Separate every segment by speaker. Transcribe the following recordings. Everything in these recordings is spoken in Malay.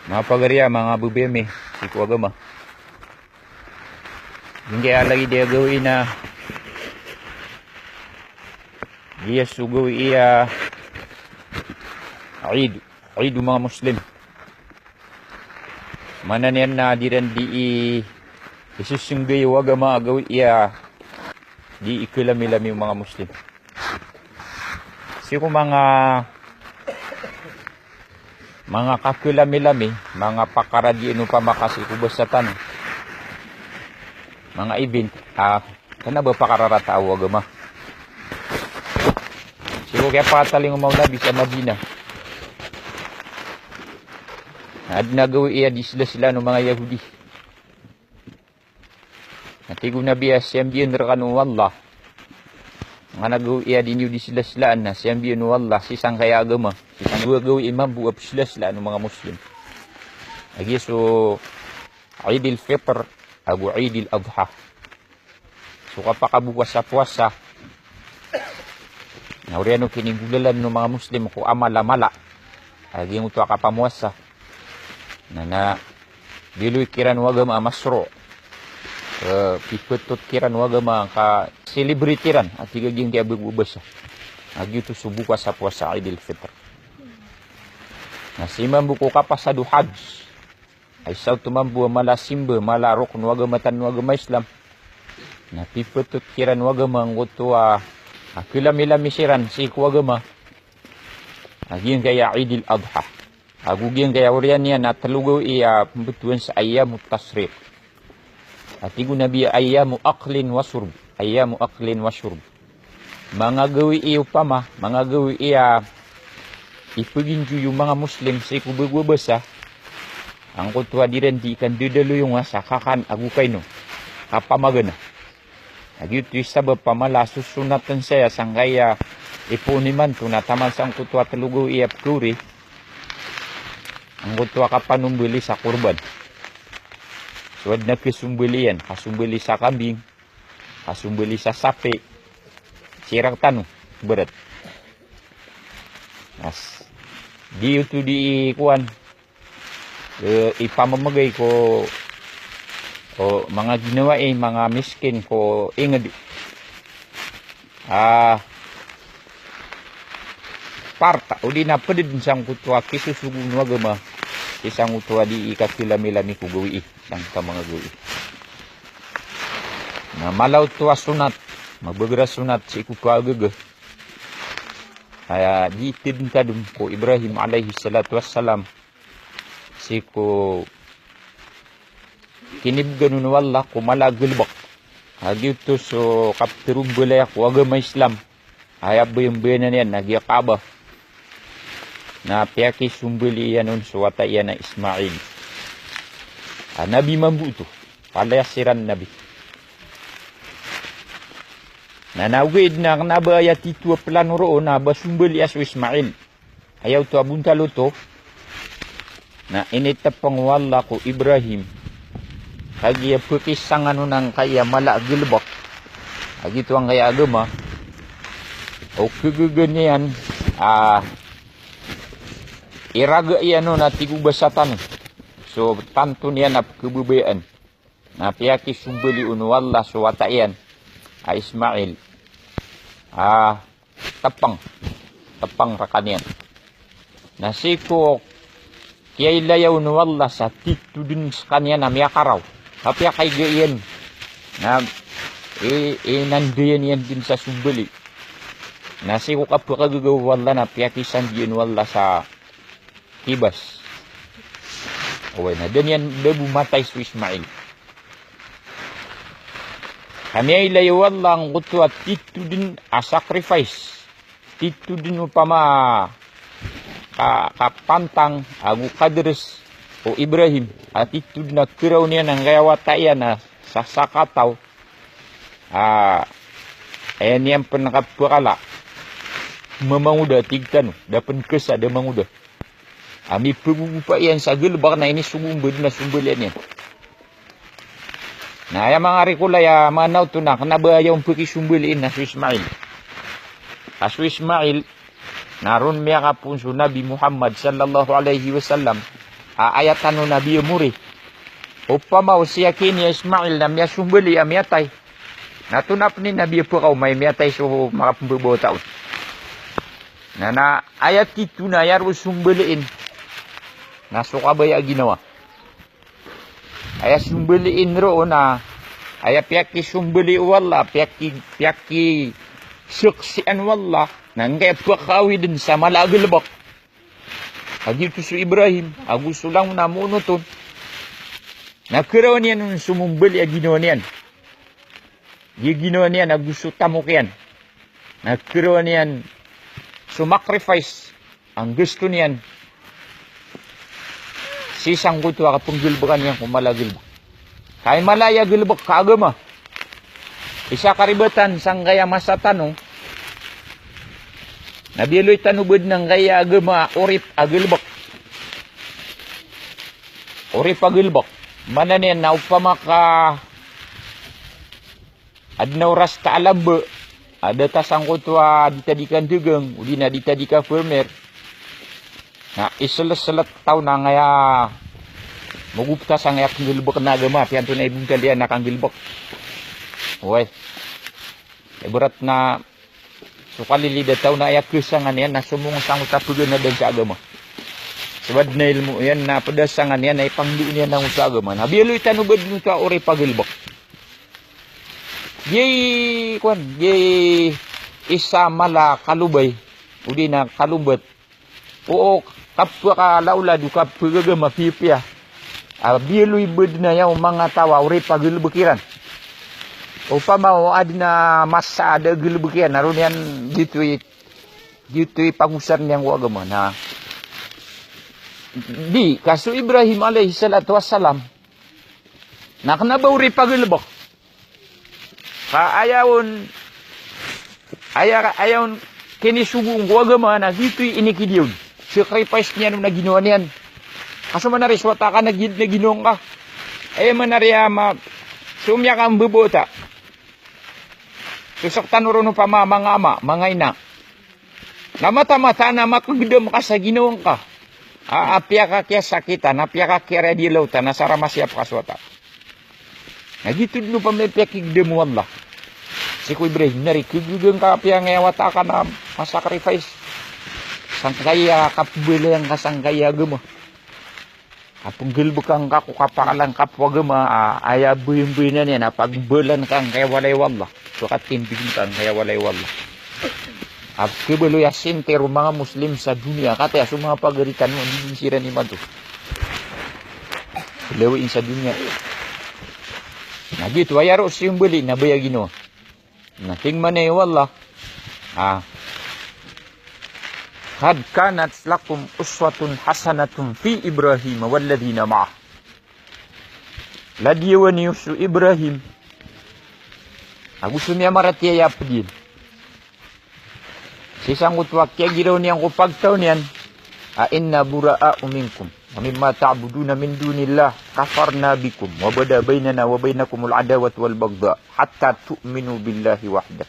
Speaker 1: Mga pagaria, mga bubeme, siku agama. Hindi lagi dia gawin na dia sugaw iya Eid mga Muslim. Mana niyan na diran di isusunggay agama gawin iya di ikilami-lami mga Muslim. Siku mga kakilami-lami, mga pakaradiin pa makasikubasan, mga event, kana ba pakararataw agama? Sigo kaya pataling umaw na bisa Madina. Nagawi iya di sila ng mga Yahudi. Natigo na biya siyambien rakanu wallah. Nga nagawi iya di nyo di sila na siyambien wallah sisang kaya agama. Sisang gawi imam buwap sila ng mga Muslim. Lagi so Eid al-Fitr agu Eid al-Adha. So kapakabukas sa puasa. Nauriano kinigulalan ng mga Muslim ko amala-mala. Lagi mo ito akapamuasa. Na diluy kiran wagama masro. Pipetot kiran wagama ka celebrity ran at igaging kaya bubasa. Lagi ito subuka sa puasa Eid al-Fitr. Nasimam buko kapasadu hajj. Ay saw tumambu mala simba mala rukun wagama tan wagama Islam. Na pipetot kiran wagama ngutua akilami-lami siran si wagama. Aging kaya Eid al-Adha. Aguging kaya urian niya na talugaw iya pembetuan sa ayyamu tasriq. At igu nabi ayyamu aklin wasurb. Ayyamu aklin wasurb. Mga gawi iyo pama, mga gawi iya ipaginju yung mga Muslim sa ikubagwabasa. Ang kutwa diren di ikan dudalo yung asa kakan agukay no. Kapamagana. Agyuto yung sabab pamala susunatan saya sanggaya ipuniman to na taman sang kutwa talugaw iya pkuri. Ang kutwa kapanumbili sa kurban. Suwad na kasumbili yan. Kasumbili sa kambing. Kasumbili sa sapi. Sirang tanong. Berat. Nas. Di ito di ikuan. Ipamamagay ko mga ginawa mga miskin ko ingad. Parta. O di na pedid siyang kutwa kisusugun wagama. Isang utwa di ikakilami-lami ko gawi. Isang ka mga gawi. Na malaw tuwa sunat. Magbagara sunat si kukwa agaga. Kaya di tidintadum ko Ibrahim alaihi salatu wassalam. Si ko kinibganun wallah ko malagilbak. Agito so kaptirong bulay ako agama Islam. Hayab ba yung bayanan yan nagyakaba. Na piyaki sumbuli yan nun suwata yan na Ismail. Nabi mambuto. Palayasiran nabi. Na nawid na nabaya titua plano roon na basumbuli aso Ismail. Ayaw to abuntalo to. Na initapang wala ko Ibrahim. Kaya pukisang ano ng kaya mala gilbak. Agito ang kaya agama. O kagaganyan iraga iyan na tigubasatan. So tanto niya na kebubayaan. Na piyaki sumbuli unwala so wata iyan. Ismail. Tapang rakanian. Nasiko kaya ilayaw unwala sa titu din sa kanya na miyakaraw. Kapya kay gayan. Na nandiyan yan din sa sumbuli. Nasiko kapagagawala na piyakisan din wala sa kibas. Uwe na. Dan yan dabu matay sa Ismail. Kami ay layawal lang kuto at tito din sacrifice. Tito din upama kapantang agu kadres o Ibrahim. At tito din na kiraw niya ng gayawataya na sasakataw. Ayan niyan panakapakala. Mamanguda tigtan. Dapan kesa da manguda. Ami pagbubupa yan sa gilbak na ini sumumbad na sumbalian yan. Na yung mga rikulaya, mga nauto na, kanabayang pakisumbaliin na si Ismail. Aso Ismail, naroon miya ka po Nabi Muhammad sallallahu alaihi wasallam, ayat anu Nabi Muri. Upama usia kini Ismail na miya sumbali amiyatay. Natunap ni Nabi Puraw may miyatay so mga pembawa taon. Na ayat itu na yaro sumbaliin. Nasuka ba ginawa? Ayat sumbaliin roon na ayat piyaki sumbali wala, piyaki suksian wala, nanggay pakawi din sa malagalbak. Agito si Ibrahim, agusto lang na monoton. Nakaraw niya nung sumumbali ang ginawa niyan. Yung ginawa niyan, agusto tamok yan. Nakaraw niyan, sumacrifice ang gusto niyan. Sisang gusto akapong gilbakan niyan kung malagilbak. Kaya malaya gilbak kaagama. Isa karibatan sang kaya masa tanong. Nabiloy tanubod ng kaya agama urip agilbak. Urip agilbak. Mana niyan na upamaka adnaw ras kaalamba. Ada tasang kutwa ditadikan dugang. Udi na ditadika firmer. Na iselet-selet tau na ngaya magupta sang ayak gilbak na agama. Piyan to na ibang kalian na kang gilbak. Uy. Berat na sukalili dataw na ayak kesangan yan na sumung sang utapugan na dan sa agama. Sebab na ilmu yan na padasangan yan na ipangdu niya ng sa agama. Nabialoy tanubad nyo ka ori pagilbak. Yay isa mala kalubay. Udi na kalubat. Oo kapwa ka laula du kapwa gagama pipya. Bialoy bad na yaw mga tawa ori pagilbakiran. Upama o adina masa ada gilbakiran. Naroon yan dito'y pangusar niyang agama na di kaso Ibrahim alaihi salatu wassalam naknabauri pagilbak ka ayawon kinisubong agama na dito'y inikidiyon sacrifice niya nung naginawa niyan kaso manaris wata ka naginong ka manariya sumya kang bubota susak tanuro pa mga ama mga ina na mata-mata na makagdam ka sa ginawang ka apya ka kaya sakitan, apya ka kaya di lautan, nasara masyap kaswata. Nagitid no pa may piyakigde mo Allah. Si Kuya Ibrahim, narikigugang ka apya ngayawata ka na masacrifice. Sangkaya kapbila yung kasangkaya gama. Kapag gilbukang ka kukapakalang kapwa gama, ayabuyin-buyin na niya, napagbulan kang kaya walay wallah. Sukatinbigin kang kaya walay wallah. Kibalo yasin pero mga Muslim sa dunia kata ya semua pagaritan mo hindi sira ni mantu. Lewin sa dunia. Nah gitu ayaro simboli na bayagino. Nah tingman ay wallah. Qad kanat lakum uswatun hasanatun fi Ibrahim walladhina ma'ah. Ladiwan yusu Ibrahim. Aku sumya maratiya ya pedin. Sisang utwak kaya giraw niyang kupagtaw niyan, inna bura'a minkum, wa mimma ta'buduna min dunillah, kafarna bikum, wa bada bainana wa bainakumul adawat wal bagda, hatta tu'minu billahi wahdah.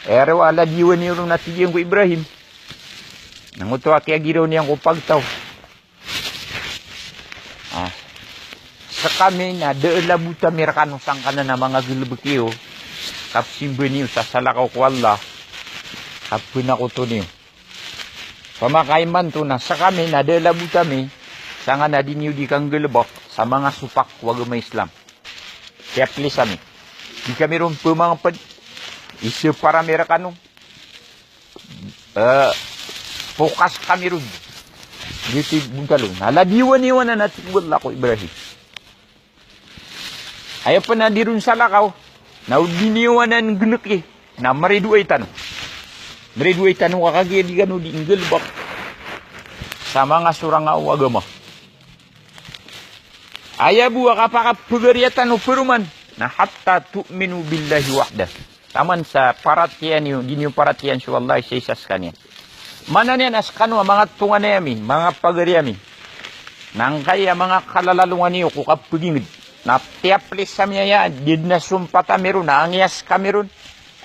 Speaker 1: Ero ala diwan niyo nung natiyang ko Ibrahim. Nang utwak kaya giraw niyang kupagtaw. Sa kami na daala buta mirakanong sangkana na mga gilbakiyo, kapsimba niyo sa salakaw ko Allah, kapuna ko to niyo. Pamakaiman to na sa kami na dalabu kami sa nga na dinyo di kang gilbak sa mga supak wag may Islam. Kaya please kami. Di kami ron pumangapad. Isa para merakano. Fokus kami ron. Dito bungkalong. Naladiwan-iwan na natin wala ko Ibrahim. Ayaw pa na di ron sa lakaw. Naudiniwan na ng gunaki. Na mariduay tanong. Mariduay tanong kakagaya di gano di ingelbak sa mga surang agama. Ayabu akapakapagariatan o peruman na hatta tu'minu billahi wahdah. Taman sa paratian yun, di nyo paratian siya Allah sa isas kanya. Mana niyan as kano mga tungan na yamin, mga pagariamin. Nang kaya mga kalalalungan niyo kukapagingid. Na tiaplis sa miya yan, did na sumpata meron, na angyas ka meron.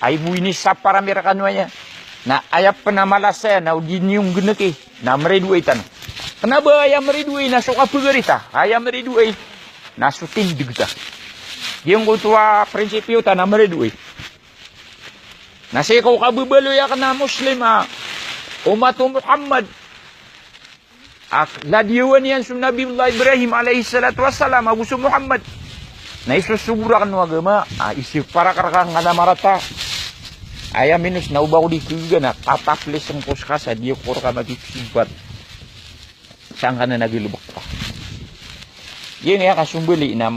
Speaker 1: Ay buwinis sa paramira kanwa niya. Na ayap pa na malasaya na udin yung gunaki na mariduitan Kenapa ayam meridui na suka pegerita? Ayam meridui na suting digta. Yung kutua prinsipyo ta na meridui. Na siya ko kabubalo ya kana Muslim umat Muhammad. Ladiwan yan sa Nabiullah Ibrahim alaihi salatu wassalam Agusto Muhammad. Na isusugura kan agama isip para karakang nga marata. Ayam minus na ubaw di kuga na tataplis ang puska sa diyo kuro ka magkikisibat. Saan ka na nagilubak pa? Yan nga kasumbali na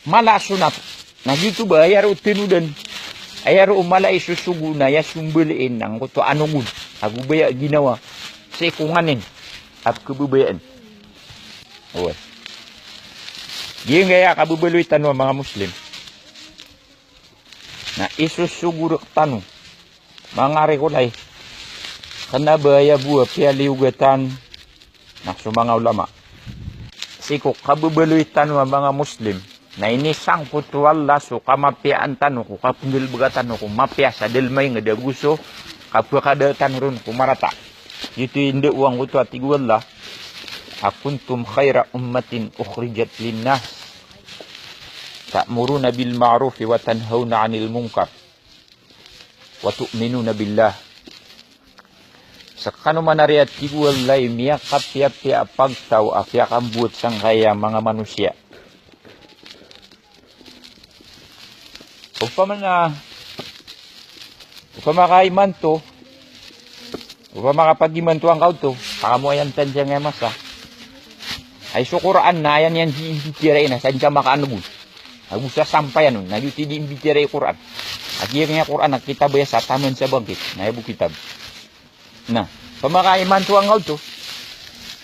Speaker 1: malasunat. Nagito ba ayaro tinudan? Ayaro umala isusugo na ya sumbaliin ng kuto anungun. Agubaya ginawa sa ikunganin at kabubayaan. Uwe. Yan nga kabubaloy tanong mga Muslim. Na isusugo tanong. Mga rekulay. Kanabaya buwa pialiugatan na mga ulama. Siko kabubaloy tanong mga Muslim. Na inisang putuwala so kamapiaan tanong ko kapungil baga tanong ko mapia sa delmay nga daguso kapakadatan ron kumarata. Ito hindi uang uto at igwala. Akuntum khaira ummatin ukhrijat linnas. Ta'muruna bil ma'rufi wa tanhauna 'anil munkar. Wa tu'minuna billah. Sa kanuman nariat igwala miya kapya pagtaw afya kambuot sang kaya mga manusia. Upamakahiman to, upamakapagiman to ang kauto, pakamo ayan tansya nga masa. Ay sukuraan na ayan yan himbitiray na, saan ka makaanubun. Agusa sampayan nun, nagyuti di himbitiray Quran. At yung nga Quran, nagkitab ya sa taman sa bangkit, naibu kitab. Na, pamakahiman to ang kauto,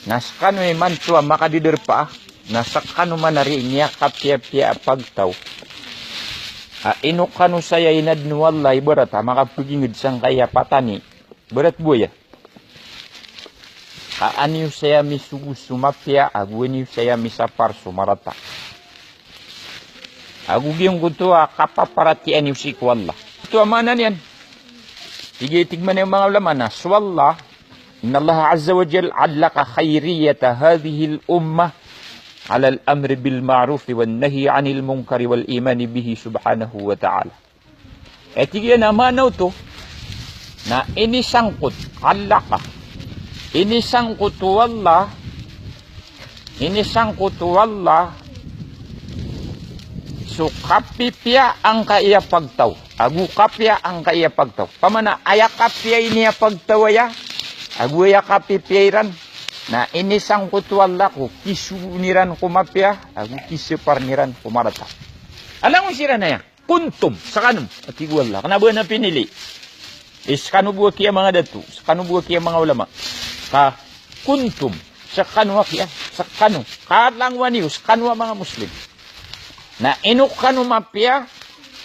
Speaker 1: naskano man to ang makadiderpa, nasakano man na rin niya kapya pagtaw. Inukano saya inad nuwalay berat makapagingid sang kaya patani berat buaya. Kaaniyo saya misugu sumapya agweniyo saya misapar sumarata. Agugiyong kuto kapaparatian yung sikwalla. Ito amanan yan. Tigman yung mga ulama na swalla inna Allah azza wa jal allaka khayriyata hadhihi al-ummah على الأمر بالمعروف والنهي عن المنكر والإيمان به سبحانه وتعالى. Etiyan naman to na inisangkot alaka. Inisangkot wala so kapipya ang kaya pagtaw. Agu kapya ang kaya pagtaw. Pamana ayakapya ini pagtawaya. Agu ayakapipyairan. Na inisang kutwala ko, kisuniran kumapya, agu kisiparniran kumarata. Alam mo sira na yan? Kuntum, sa kanum, at igwala. Kanaba na pinili. Is kanubuwa kiya mga datu, sa kanubuwa kiya mga ulama. Ka kuntum, sa kanwa kiya, sa kanu. Kalangwa niyo, sa kanwa mga Muslim. Na inuk kanu mapya,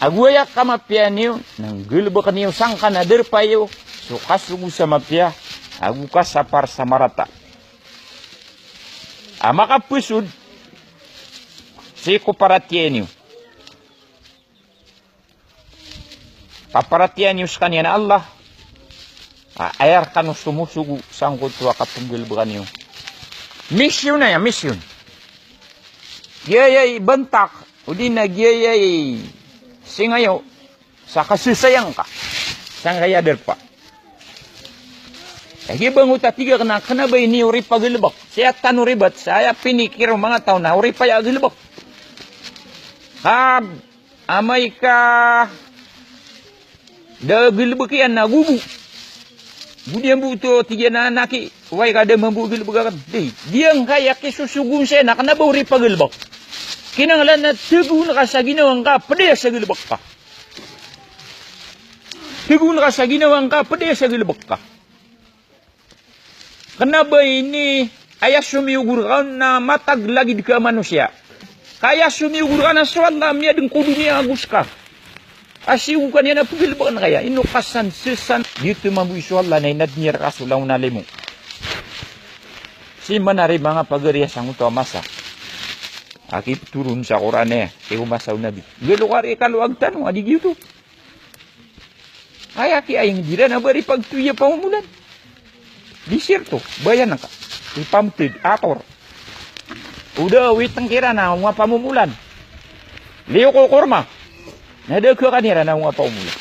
Speaker 1: aguya ka mapya niyo, nang gulba ka niyo, sang kanader pa iyo, so kasugu sa mapya, agu ka sapar sa marata. Makapusod si kuparatienyo. Paparatienyo sa kanya na Allah. Ayar ka no sumusugo sangkot wa kapunggil ba kanyo. Mission na yan, mission. Giyayay bantak, o di na giyayay singayo sa kasusayang ka. Sang kaya derpa. Hibang uta tiga kana ba ini uri pagilbak. Saya tanu ribat, saya pinikir mga tao na uri pa agilbak. Amay ka da gilbak yan na gubu. Budi ang buto tiga na naki, way kada mambu gilbak kan. Diang kaya kisusugun siya na kana ba uri pagilbak. Kinanglan na tugun ka sa ginawang ka, pwede sa gilbak ka. Tugun ka sa ginawang ka, pwede sa gilbak ka. Kenapa ini ayah sumiugurkan na matag lagi di ke manusia? Kaya sumiugurkan na swalla miya deng kudunia aguska. Asiukan yan na pagilbakan kaya. Inukasan sesan. Dito mabuhi swalla na inadnir kasulaw na limo. Si manari mga pagariya sang uto masa. Aki turun sa Quran eh. Kaya umasaw nabi. Galukari kaluag tanong. Adi gitu. Kaya ki ayang dira na bari pagtuya pamumulan. Disir to, bayan ka. ipamtid, ator. Udah witengkira na mga pamumulan. Liyo ko kurma. Nadagka kanira na mga paumulan.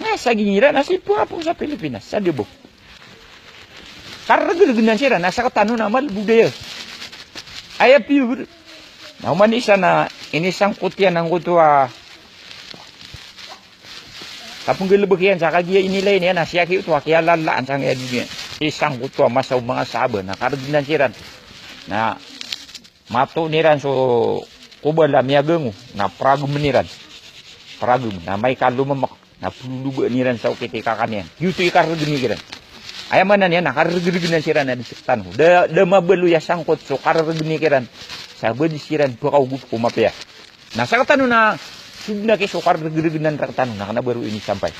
Speaker 1: Nasa gingira, nasa ipapong sa Pilipinas, sa Dibo. Karagalagan sila, nasa katano naman, budaya. Ay, pure. Nauman isa na inisang kutya ng kutua. Kapag galabagyan sa kagiya inilay niya na siya kiyo kaya lalaan sa ngayon niya. Isang kutua masaw mga saba na karagalagan sila na mato niran so kubala miyagang na pragum niran. Pragum na may kalumamak na puluba niran sa ukiti kakanian. Yuto ikaragalagan niran. Ayaman na niya na karagalagan sila na disiktan. Da mabalo ya sangkot so karagalagan niran. Sabi disiran bakaw gup kumapya. Nasa katano na subna kisukar gergenan katano na kana baru ini sampai.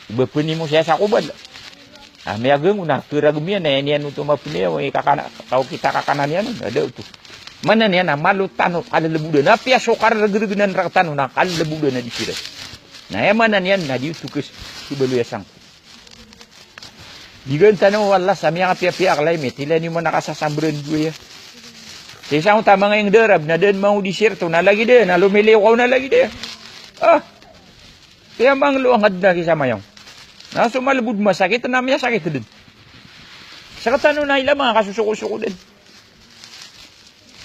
Speaker 1: Bepeni mo siya sa kubad. May agang na kiragmian na yan uto mapuni o kakana kau kita kakanan yan ada uto. Mana niya na malutano kalalebudan na pia sukar gergenan katano na kalalebudan na disiran. Na mana niyan na di utukis subalo yasang. Digan tanong wala sa miya pia-pia kalay met tila ni mo nakasasambren gue ya. Isang tama ngayong darab na din mau disirto na lagi din, na lumiliw ko na lagi din. Kaya mang luangad na kisama yung. Na sumalabud masakit na miya sakit din. Sa katano na ila mga kasusuko-suko din.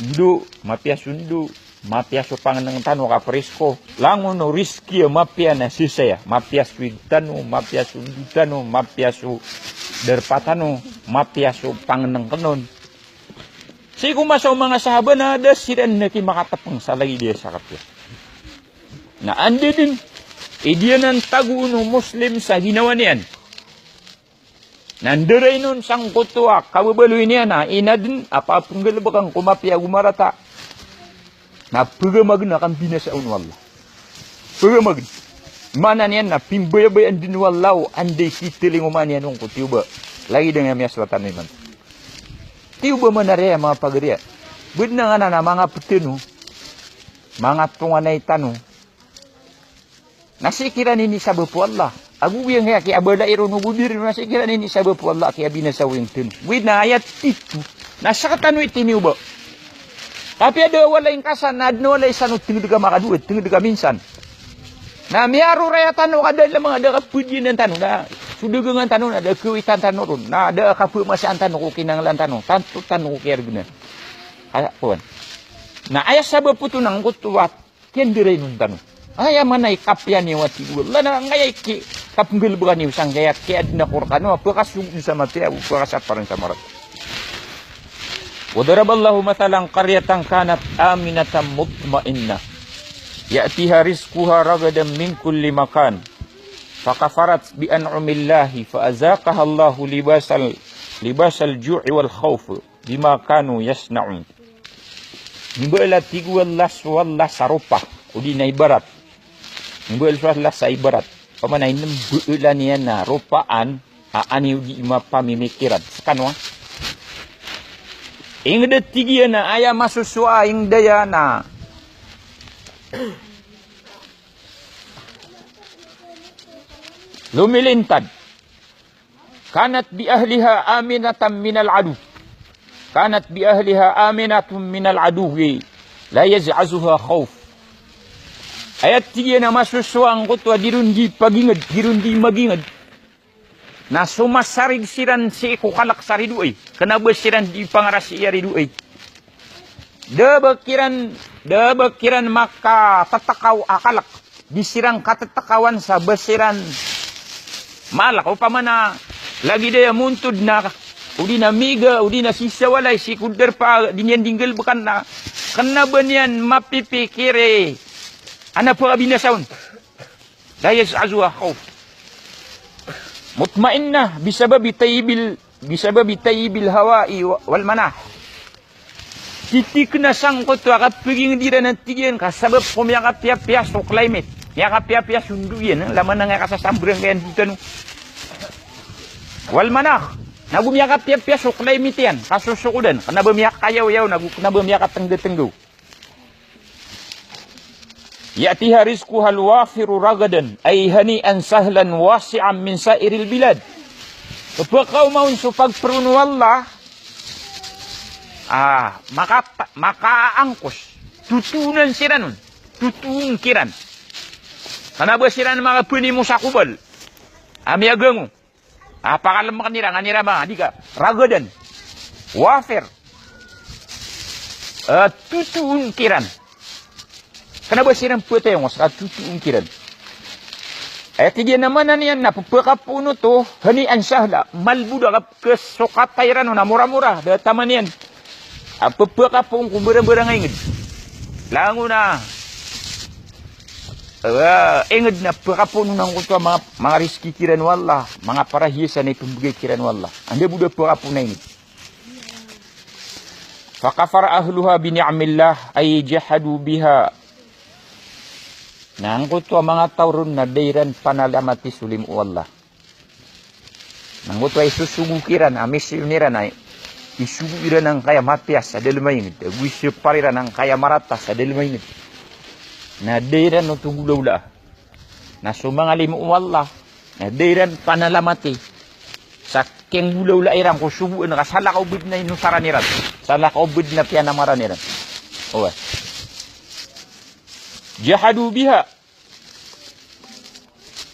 Speaker 1: Dudo, mapia sundo, mapia so panganang tano ka presko. Lango no riski mapia na sisaya. Mapia suigtano, mapia sundutano, mapia su derpatano, mapia so panganang kanon. Sigo masaw mga sahaba na ada siran na kimakatapang sa lagi dia sa kapya. Na andi din, idiyan ang taguno Muslim sa ginawa niyan. Nandiray nun sang kutuwa, kababaloy niya na inadin, apapong galabakang kumapya gumarata. Na pagamag na kang binasaon wallah. Pagamag. Mana niyan na pimbayabayan din wallaw, anday sitiling umaniyan nung kutiuba. Lagi dengan miaswatan naman. Tiyo ba manaraya mga pagariya? Bud na nga na mga putino, mga tunganay tano, nasikiran ini sa bapu Allah. Agu yang kaya kaya abada irunu budir, nasikiran ini sa bapu Allah kaya binasaw yung tino. Bud na ayat itu, nasakatan itiniw ba? Tapi ada wala yung kasan, na adno wala isan tingin ka makaduit, tingin ka minsan. Na miyaro raya tano kada lamang ada kapudin ng tano na sudugangan tano na ada kuitan tano ron na ada kapu masaan tano ko kinanglan tano tanto tano ko kaya guna kaya puan na ayas sabab puto nang kutuwat kian diray nun tano aya manay kapya ni wati wala na ngayay ki kapunggal bukan ni usang kaya kaya dinakur kano bekas yung sama tiya bekas parang sa marat wadaraballahu matalang qaryatan kanat aminatan mutmainnah ya'tiha rizquha ragadan min kulli makan fakafarat bi an'amillahi fa azaqaha Allahu libasal ju'i wal khawf bima kanu yasna'un nibala tigwallas wallas sarupa udi na ibarat nibala wallas sa ibarat pamanay nang buulan niya na rupaan aani udi mapamimikiran kanwa ingda tigiya na aya masusua ing daya na lumilintad kanat bi ahliha aminatan minal adu kanat bi ahliha aminatun minal aduwi la yaz'azuha khawf ayat tiga na masuswang kutwa dirundi pagingad dirundi magingad na sumasarig siran si kukalak sariduay kenapa siran di pangarasi yariduay Dabakiran maka tatakaw akalak disirang katatakawan sa basiran malak upama na lagi daya muntud na udi na miga udi na sisawalay si kuder pa dinyan dinggal bukan na kena banyan mapipikire ana pa binasaun dayas azwa khawf mutmainnah bisababi tayyibil hawa'i wal manah titik na sangkot tu akap peging dira na tigian ka sabab kom yang apia-pia so climate yang apia-pia sunduyan laman nga kasasambrang kayan dito no wal manah nagum yang apia-pia so climate yan kasusukudan kana bamiyak kayaw-yaw na bamiyak tengge-tenggo ya'tiha rizquha al-wafiru ragadan ay hani'an sahlan wasi'an min sairil bilad kapag maun so pagpruno Allah makaangkos. Tutunan sira nun. Tutun kiran. Kanaba sira ng mga puni mo sa kubal. Amiagang mo. Pakalam kanira, kanira mga, di ka, ragadan. Wafer. Tutun kiran. Kanaba sira ng puti yung tutun kiran. Tiga naman na niyan na pagkapuno to, hanian sahla, malbuda ka kesukatayran na mura-mura, dataman niyan. Pagkapun kung barang-barang ingid. Lango na, ingid na pagkapuno ng kuto mga riski kiran wala, mga parahisan na ipambigay kiran wala. Anda buda pagkapuno ingid. Fakafar ahluha bini'amillah ay jahadu biha. Nang kuto mga tauron na dayran panalamati sulim Allah. Nang kuto ay susugukiran, amisyoniran ay isugukiran ang kaya matias sa dalmayin. Wisyo pariran ang kaya maratas sa dalmayin. Na dayran no tugulawla. Na sumangalim Allah. Na dayran panalamati. Sa keng gulawla iram ko subuan na kasala kaubid na inusaraniran. Sala kaubid na pianamaraniran. Owa. Jahadu biha.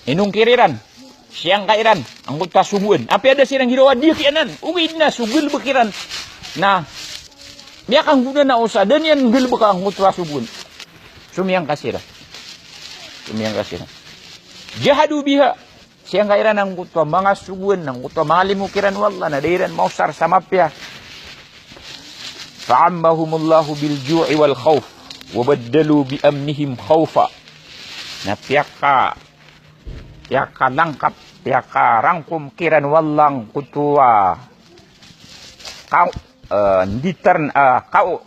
Speaker 1: Inungkiriran. Siyang kairan. Ang kuta subuan. Apa ada sirang ginawa di kianan. Ugid na sugil bekiran. Na. Miyak ang guna na usa. Dan yan gil beka ang kuta subuan. Sumiyang kasira. Sumiyang kasira. Jahadu biha. Siyang kairan ang kuta mga subuan. Ang kuta mga limukiran wala. Na dairan mausar sa mapya. Fa'ammahumullahu bil ju'i wal khawf. Wabaddalu bi amnihim khawfa. Na piyaka langkap, piyaka rangkum kiran wallang kutua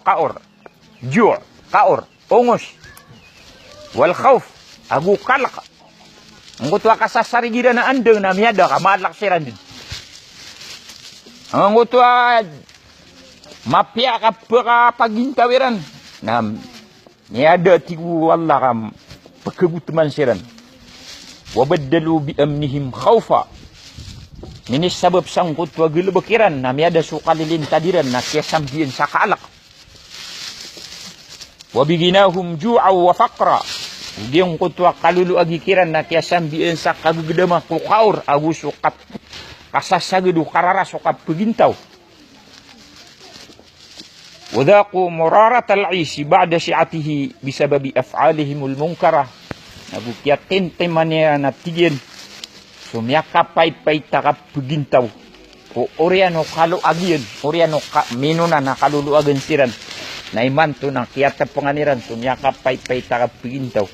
Speaker 1: kaur ju' kaur ungus wal khawf agu kalak ang kutua kasasari gira na andeng na miyada ka malak siran din ang kutua mapiyaka pagintawiran na niada tigu wallah kam pagkagutuman siran. Wabaddalu bi amnihim khawfa. Minis sabab sang kutwa gilubakiran na miada sukalilin tadiran na kiyasambiyan sa kaalak. Wabiginahum ju'aw wa faqra. Giyong kutwa kalulu agikiran na kiyasambiyan sa kagugdama kukaur agu sukat kasasagidu karara sukat pagintaw. وذاقوا مرارة العيش بعد شيعته بسبب أفعالهم المنكرة نبوكياتين تمانيا نتيجين سمياكا باي takap begintaw ko oriano kalu agian oriano minuna na kalulu agensiran na imanto ng kiyata panganiran sumyaka pay takap begintaw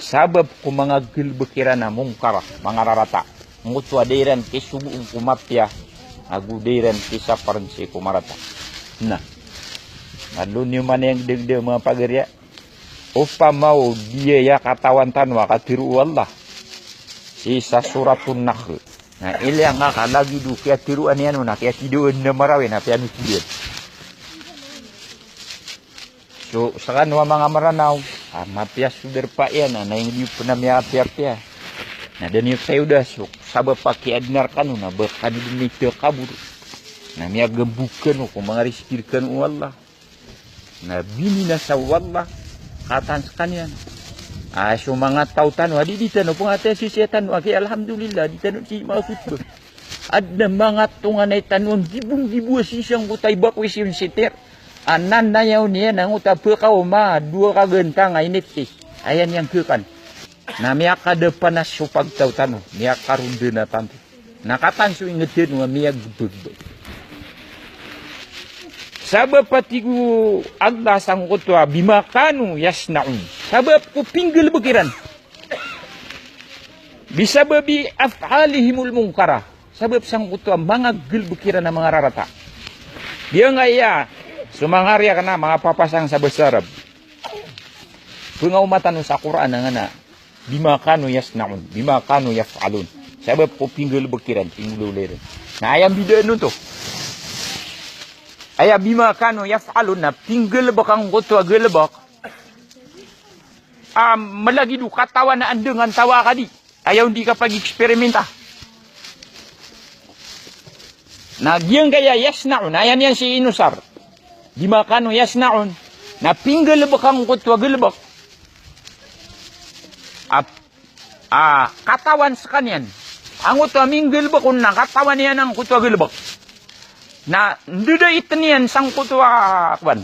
Speaker 1: sabab ko mga gilbekiran na mungkara mga rarata ngutwa dairan kisubuong kumapya agudiran kisa parensi kumarata nah alun yung man yang degde mga pagarya. Upa mau dia ya katawan tanwa katiru Allah. Sisa suratun nakhl. Nah ili ang lagi du kaya tiruan yan na kaya tiduan na marawin na piano tiduan. So sakan wa mga maranaw. Mapiyas suder pa yan na yung di punamya apya-apya. Na dan yung sayo da so sabab pakiadnar kanu na bakadin nito kabur. Na miya gembukan o kung mga riskirkan Allah. Na bini na sa wallah katan sa kanya so mga tautan wadi di tanong pong ate si setan waki alhamdulillah di tanong si mausut ad na mga tungan ay tanong gibong si siyang utay bakwis yung siter anan na yaw niya nang utapakaw ma dua kagentang ay niti ayan yang kukan na miya kadepan na supag tautan miya karunde na tanto nakatan so ingetin wa miya gbegbe sabab patigu Allah sang kutwa bimakanu yasnaun. Sabab ku pinggil bekiran. Bisababi af'alihimul munkara. Sabab sang kutwa mga gil bekiran na mga rarata. Dia ngaya sumangarya kana mga papasang sa besarab. Pengaumatan sa Quran nga na bimakanu yasnaun, bimakanu yaf'alun. Sabab ku pinggil bekiran, pinggil leren. Nah ayam bidaan nun to. Aya bima kanu yaf'alun na pinggel bakang kutwa gelebak. Malagi du katawan na andengan tawa kadi. Ayaw hindi ka pag-eksperimenta. Na giyang kaya yasna'un. Ayan yan si inusar. bima kanu yasnaun. Na pinggel bakang kutwa gelbak. Katawan sekalian. Ang kutwa minggel bakun na katawan yan ang kutwa gelbak. Na ndida itnian sang kutwa kwan.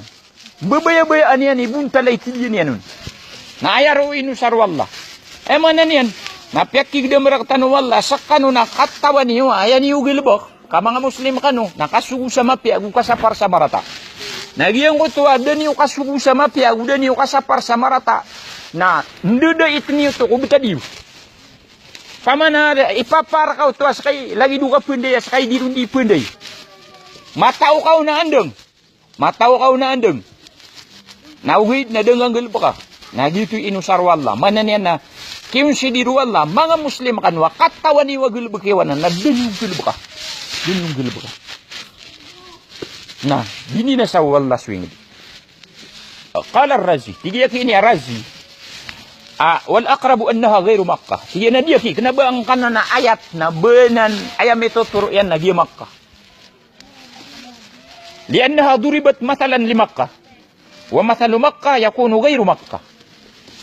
Speaker 1: Babaya-bayaan yan ibuntalay tidyan yan. Na ayaro inu sarwallah. Mana niyan? Na piyakig demerak tanu wallah sakano na katawan niyo ayan yu gelbak. Ka mga Muslim kanu nakasugo sa mapya agu kasapar sa marata. Nagyang kutwa dan yu kasugo sa mapya agu dan yu kasapar sa marata. Na ndida itniyo to kubitadiyo. Pamana ipapar kau tuas kay lagi duka penday kay dirundi penday. Matao kau na andeng. Matao kau na andeng. Nauhid na dengang gelbaka. Na gitu inusar wallah. Mana niyan na kiyong sidiru wallah. Mga Muslim kanwa katawan ni wagilbaka yawanan na dengang gelbaka. Dengang gelbaka. Nah, bini na sa wallah swing. Qala ar-Razi. Tigiyak ini ar-Razi. Wal aqrabu annaha ghairu Makkah. Tigiyak na dia ki. Kenapa ang kanana ayat na benan ayam itu turuyan na dia Makkah. Liannaha duribat mathalan li Makkah. Wa mathalu Makkah yakunu ghairu Makkah.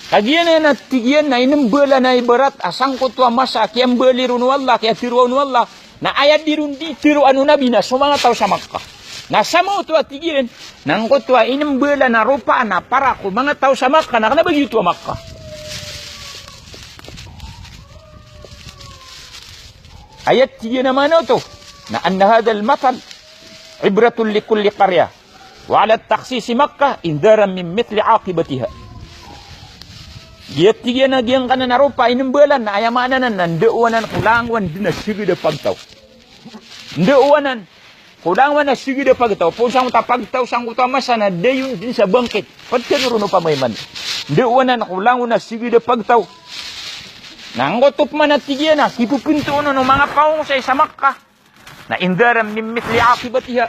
Speaker 1: Kagian na tigian na inembela na ibarat asang kutwa masa kiyang belirun wallah kaya tiruan wallah na ayat dirun di tiru anu nabi na sumanga tau sa Makkah. Na sama utwa tigian nang kutwa inembela na rupa na para ko mga tau sa Makkah na kana begitu Makkah. Ayat tigian na mana to? Na anna hadal mathal ibratul likulli qarya. Wa ala taksisi Makkah indaran min mithli aqibatiha. Dia tiga na giyang kana narupa inumbelan na ayamanan nan deuwanan kulangwan dina sige de pagtaw. Deuwanan kulangwan na sige de pagtaw. Pun sang ta pagtaw sang utama sana dayun din sa bangkit. Padten runo pamayman. Deuwanan kulangwan na sige de pagtaw. Nanggotop man at tiga na kipupinto no mga paong sa Makkah. Na indaran min mithli aqibatiha.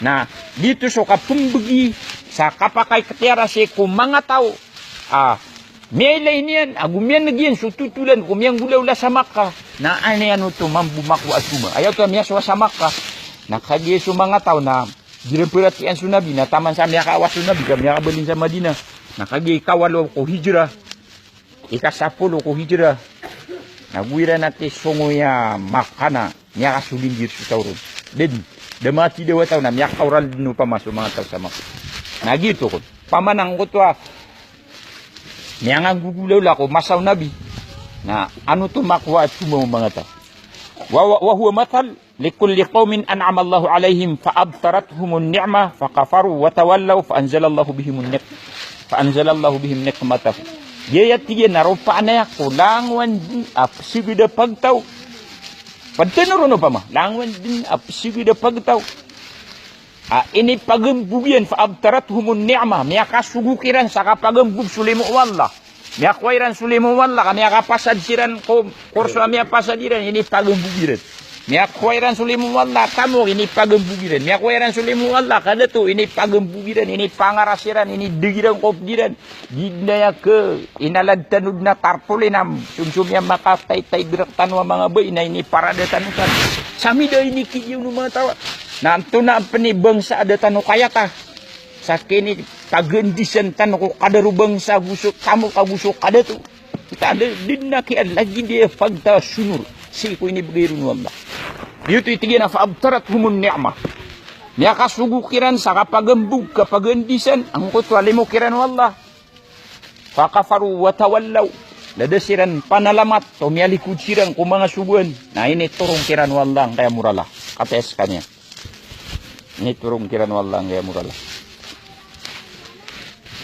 Speaker 1: Na dito so kapumbagi sa kapakay katera si kung mga tao may lainian agumian nagian sututulan kumiyang gulaw sa Makkah na ano to mambumakwa asuma ayaw to miya sa Makkah nakagiye sa mga tao na direpuratian sunabi na taman sa miya kawas sunabi kami kabalin sa Madinah nakagiye kawalo ko hijrah ika-10 ko hijrah naguira natin songoya makana miya kasulindir sa tauron din damati dewa tao na miyak kaural dinu pa masuk mga tao sa Makkah. Na gitu ko. Pamanang ko to miyang gugulaw la ko masaw nabi. Na ano to makwa at sumo mga tao. Wa huwa mathal likulli qaumin an'ama Allahu alaihim fa abtaratuhum an-ni'ma fa kafaru wa tawallaw fa anzalallahu bihim nikmatahu. Yayat tiga narupa na kulangwan sigida pagtaw. Padtenuro pa ma, langwan din sigida pagtaw. Ini pagembugian fa abtaratuhum an-ni'ma, miya kasugukiran sa kapagembug sulimu wallah. Miya kwairan sulimu wallah, kami kapasad siran ko kurso miya pasadiran ini pagembugiran. Miya kwairan sulimu wallah kamu ini pagembugiran. Miya kwairan sulimu wallah kada tu ini pagembugiran, ini pangarasiran, ini digiran kopdiran. Gidnaya ke inalad tanud na tarpulinam sumsumya makatay-tay birak tanwa mga bay na ini parada tanukan. Sami da ini kiyong numatawa. Nanto na penibang sa ada tanu kayata. Sa kini pagendisan tanu ko kada rubang sa gusok kamu kagusok kada tu. Kita ada dinakian lagi dia fagta sunur. Si ko ini begirun wallah. Yuto itigyan na faabtarathum an-ni'mah. Niya kasugukiran sa kapagambug kapagendisan ang kutwali mo kiran wallah. Fakafaru wa tawallaw. Ladasiran panalamat to mialikud sirang kung mga subuan. Na ini turong kiran wallah kaya muralah. Kates kanya. Ini turong kiran wallah kaya muralah.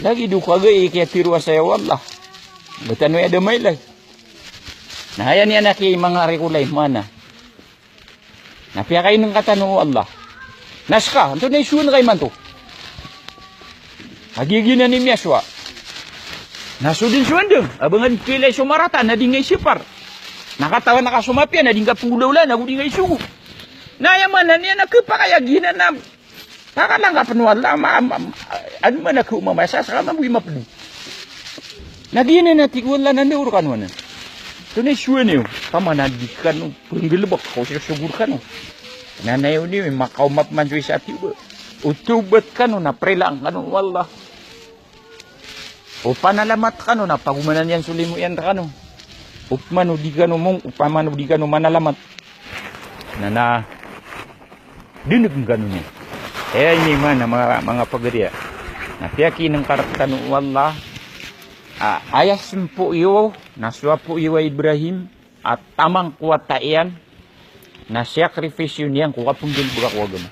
Speaker 1: Lagi dukagay kaya tirwa saya wallah. Batan may adamay lang. Nahayan niya na kay mga rekulay mana. Napiya kayo ng katanong Allah. Naska, ito na isuan kay man to. Hagigin na ni Miyaswa. Nasudin suan dong. Abangan kilay sumarata na di ngay sipar. Nakatawa nakasumapya na di nga pulawla na di ngay sugo. Nayaman na niya nakapakayaginan na. Kakalang kapanuwala. Ano man nakumamasa sa kamabuhi maplu. Naginan na tigwala na naur kanuanan. Ito na isuan niyo. Pamanadikan nung panggalabak ko siya sugurkan. Nanayaw niyo. Makaumap man siya sa atiyo ba. utubat kanu na prelang kanu wallah. O panalamat kanu na pagumanan yan sulimu yan kanu. Upmanu di kanu mong upamanu di kanu manalamat. Na dinug kanu ni. Ini mana mga pagariya. Na tiyaki ng karaktan wallah. Ayah simpo iyo naswapo iyo Ibrahim at tamang kuwataian na sacrifice yun yan kung gilbaga ko agama.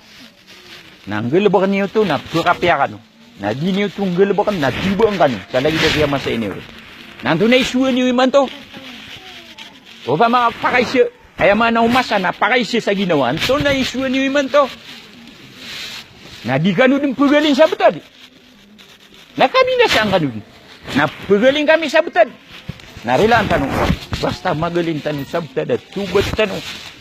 Speaker 1: Na ang gilbagan niyo to na pagkapyakan na di niyo itong gilbagan na tibang kan talagi na siya masa inyo. Nandun na isuan niyo iman to. O pa mga pakaisya kaya man na umasa na pakaisya sa ginawa to na isuan niyo iman to. Na di ganun din pagaling sa betad. Na kami na siyang ganun. Na pagaling kami sa betad. Narila ang tanong ko. Basta magaling tanong sa betad at tubat tanong.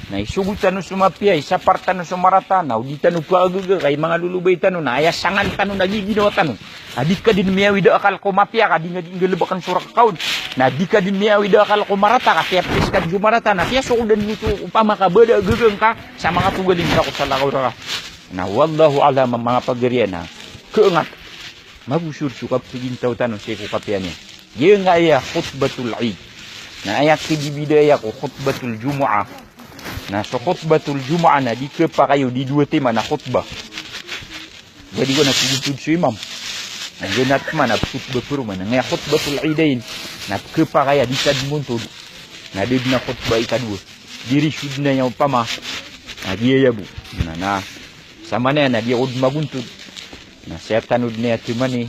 Speaker 1: Na isugot tanong sumapiyay, sapar tanong sumarata, na di tanong pagaga, kay mga lulubay tanong, na ayasangan tanong, nagiginawa tanong. Na di ka din miyawi da akal ko mapya, ka di nga din galabakan surak kaun. Na di ka din miyawi da akal ko marata, ka kaya pis ka sumarata, na kaya sukudan nito upama ka bada gagang ka, sa mga tugaling ka ko sa lakaw na ka. Na wallahu alam ang mga pagarian na keungat magusur sukap sigintaw tanong siya kukapian niya. Yung nga iya khutbatul Eid. Na ayat kibibidaya ko khutbatul Jumu'ah. Na so khutbatul Jumu'ah na di pa kayo di dua tema na khutbah. Jadi ko na tugtug si imam. Na ganat man na khutbah puro man nga khutbatul Eidain. Na pa kaya di sad muntod. Na di na khutbah ikadua. Diri sud na yung pama. Na dia ya bu. Na sama na dia ud maguntod. Na saya tanud niya tumani